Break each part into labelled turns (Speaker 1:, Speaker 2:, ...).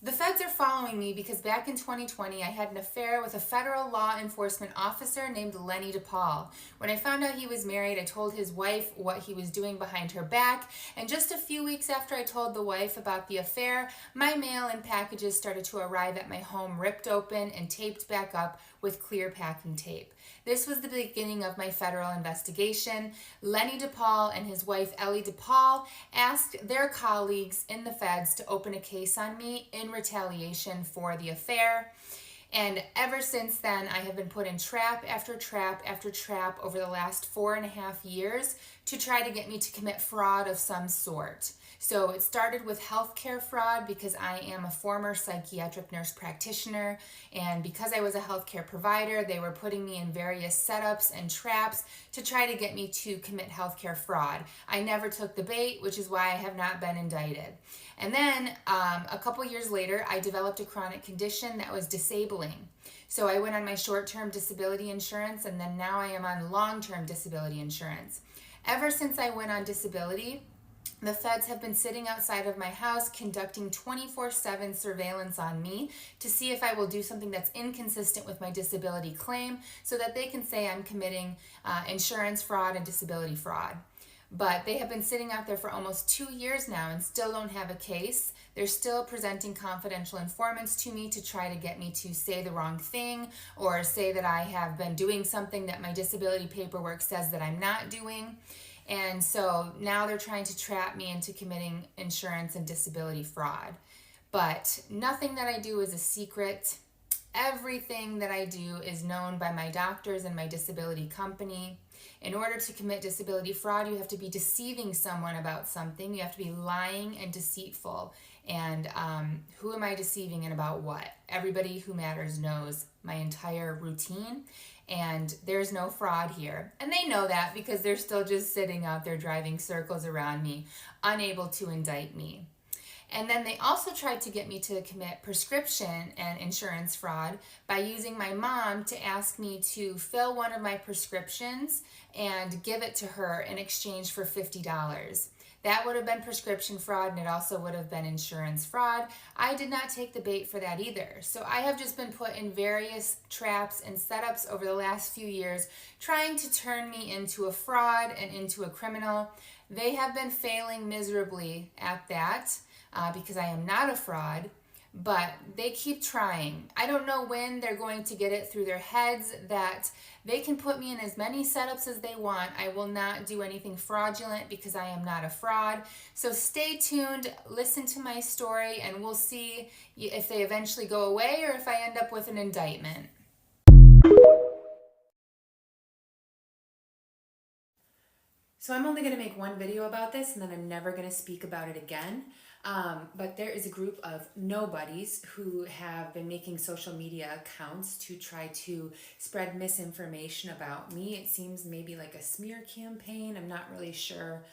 Speaker 1: The feds are following me because back in 2020, I had an affair with a federal law enforcement officer named Lenny DePaul. When I found out he was married, I told his wife what he was doing behind her back, and just a few weeks after I told the wife about the affair, my mail and packages started to arrive at my home ripped open and taped back up with clear packing tape. This was the beginning of my federal investigation. Lenny DePaul and his wife Ellie DePaul asked their colleagues in the feds to open a case on me in retaliation for the affair. And ever since then, I have been put in trap after trap after trap over the last 4.5 years to try to get me to commit fraud of some sort. So it started with healthcare fraud because I am a former psychiatric nurse practitioner, and because I was a healthcare provider, they were putting me in various setups and traps to try to get me to commit healthcare fraud. I never took the bait, which is why I have not been indicted. And then a couple years later, I developed a chronic condition that was disabling. So I went on my short-term disability insurance, and then now I am on long-term disability insurance. Ever since I went on disability, the feds have been sitting outside of my house conducting 24/7 surveillance on me to see if I will do something that's inconsistent with my disability claim so that they can say I'm committing insurance fraud and disability fraud. But they have been sitting out there for almost 2 years now and still don't have a case. They're still presenting confidential informants to me to try to get me to say the wrong thing or say that I have been doing something that my disability paperwork says that I'm not doing. And so now they're trying to trap me into committing insurance and disability fraud. But nothing that I do is a secret. Everything that I do is known by my doctors and my disability company. In order to commit disability fraud, you have to be deceiving someone about something. You have to be lying and deceitful. And who am I deceiving and about what? Everybody who matters knows my entire routine, and there's no fraud here. And they know that because they're still just sitting out there driving circles around me, unable to indict me. And then they also tried to get me to commit prescription and insurance fraud by using my mom to ask me to fill one of my prescriptions and give it to her in exchange for $50. That would have been prescription fraud, and it also would have been insurance fraud. I did not take the bait for that either. So I have just been put in various traps and setups over the last few years trying to turn me into a fraud and into a criminal. They have been failing miserably at that. Because I am not a fraud, but they keep trying. I don't know when they're going to get it through their heads that they can put me in as many setups as they want. I will not do anything fraudulent because I am not a fraud. So stay tuned, listen to my story, and we'll see if they eventually go away or if I end up with an indictment. So I'm only going to make one video about this, and then I'm never going to speak about it again. But there is a group of nobodies who have been making social media accounts to try to spread misinformation about me. It seems maybe like a smear campaign. I'm not really sure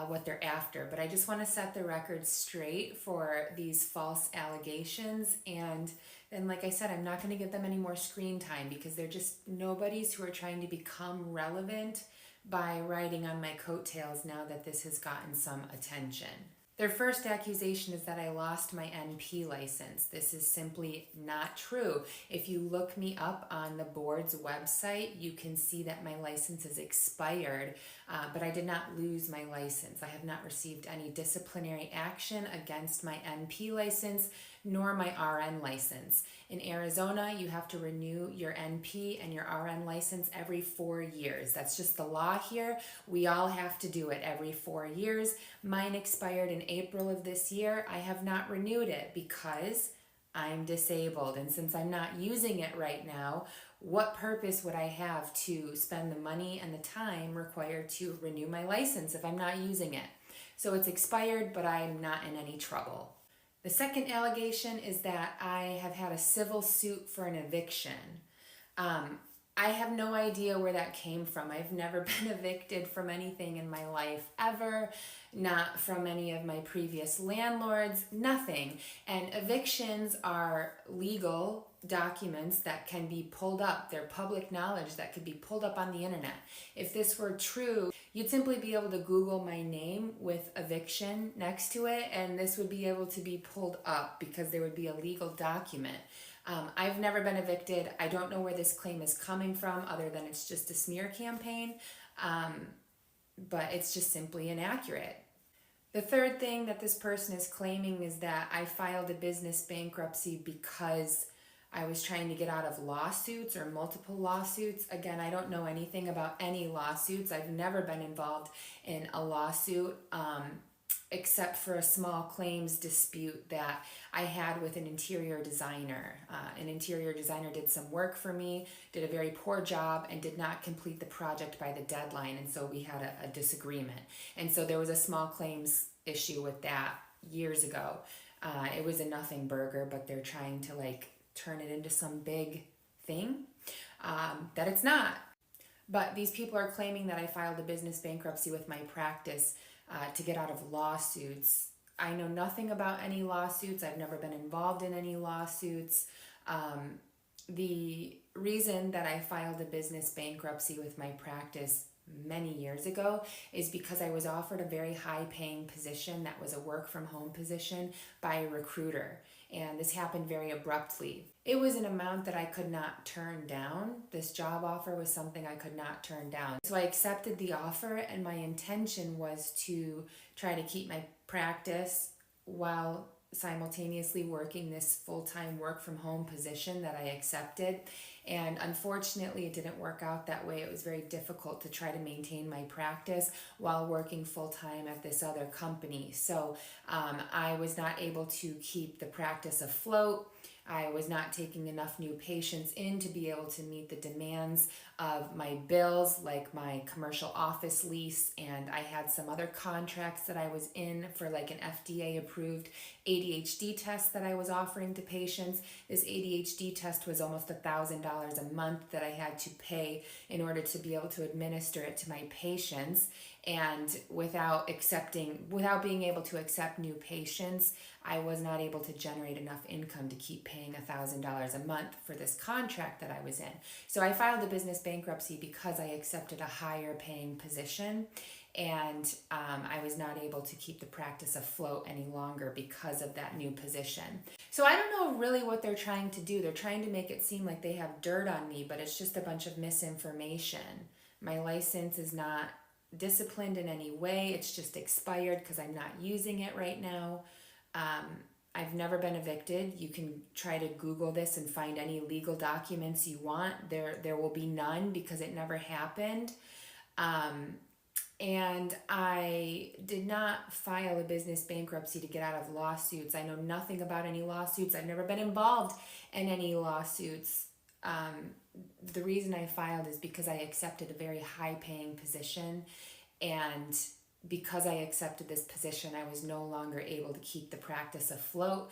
Speaker 1: what they're after, but I just want to set the record straight for these false allegations. And then, like I said, I'm not going to give them any more screen time because they're just nobodies who are trying to become relevant by riding on my coattails now that this has gotten some attention. Their first accusation is that I lost my NP license. This is simply not true. If you look me up on the board's website, you can see that my license is expired, but I did not lose my license. I have not received any disciplinary action against my NP license nor my RN license. In Arizona, you have to renew your NP and your RN license every 4 years. That's just the law here. We all have to do it every 4 years. Mine expired in April of this year. I have not renewed it because I'm disabled. And since I'm not using it right now, what purpose would I have to spend the money and the time required to renew my license if I'm not using it? So it's expired, but I'm not in any trouble. The second allegation is that I have had a civil suit for an eviction. I have no idea where that came from. I've never been evicted from anything in my life ever, not from any of my previous landlords, nothing. And evictions are legal documents that can be pulled up. They're public knowledge that could be pulled up on the internet. If this were true, you'd simply be able to Google my name with eviction next to it, and this would be able to be pulled up because there would be a legal document. I've never been evicted. I don't know where this claim is coming from other than it's just a smear campaign, but it's just simply inaccurate. The third thing that this person is claiming is that I filed a business bankruptcy because I was trying to get out of lawsuits or multiple lawsuits. Again, I don't know anything about any lawsuits. I've never been involved in a lawsuit, except for a small claims dispute that I had with an interior designer. An interior designer did some work for me, did a very poor job, and did not complete the project by the deadline, and so we had a disagreement. And so there was a small claims issue with that years ago. It was a nothing burger, but they're trying to turn it into some big thing that it's not. But these people are claiming that I filed a business bankruptcy with my practice to get out of lawsuits. I know nothing about any lawsuits. I've never been involved in any lawsuits. The reason that I filed a business bankruptcy with my practice many years ago is because I was offered a very high paying position that was a work from home position by a recruiter. And this happened very abruptly. It was an amount that I could not turn down. This job offer was something I could not turn down. So I accepted the offer, and my intention was to try to keep my practice while simultaneously working this full-time work from home position that I accepted. And unfortunately, it didn't work out that way. It was very difficult to try to maintain my practice while working full-time at this other company. So I was not able to keep the practice afloat. I was not taking enough new patients in to be able to meet the demands of my bills, like my commercial office lease, and I had some other contracts that I was in for an FDA approved ADHD test that I was offering to patients. This ADHD test was almost $1,000 a month that I had to pay in order to be able to administer it to my patients. And without being able to accept new patients, I was not able to generate enough income to keep paying $1,000 a month for this contract that I was in. So I filed a business bankruptcy because I accepted a higher paying position, and I was not able to keep the practice afloat any longer because of that new position. So I don't know really what they're trying to do. They're trying to make it seem like they have dirt on me, but it's just a bunch of misinformation. My license is not disciplined in any way. It's just expired because I'm not using it right now. I've never been evicted. You can try to Google this and find any legal documents you want. There will be none because it never happened. And I did not file a business bankruptcy to get out of lawsuits. I know nothing about any lawsuits. I've never been involved in any lawsuits. The reason I filed is because I accepted a very high paying position, and because I accepted this position, I was no longer able to keep the practice afloat.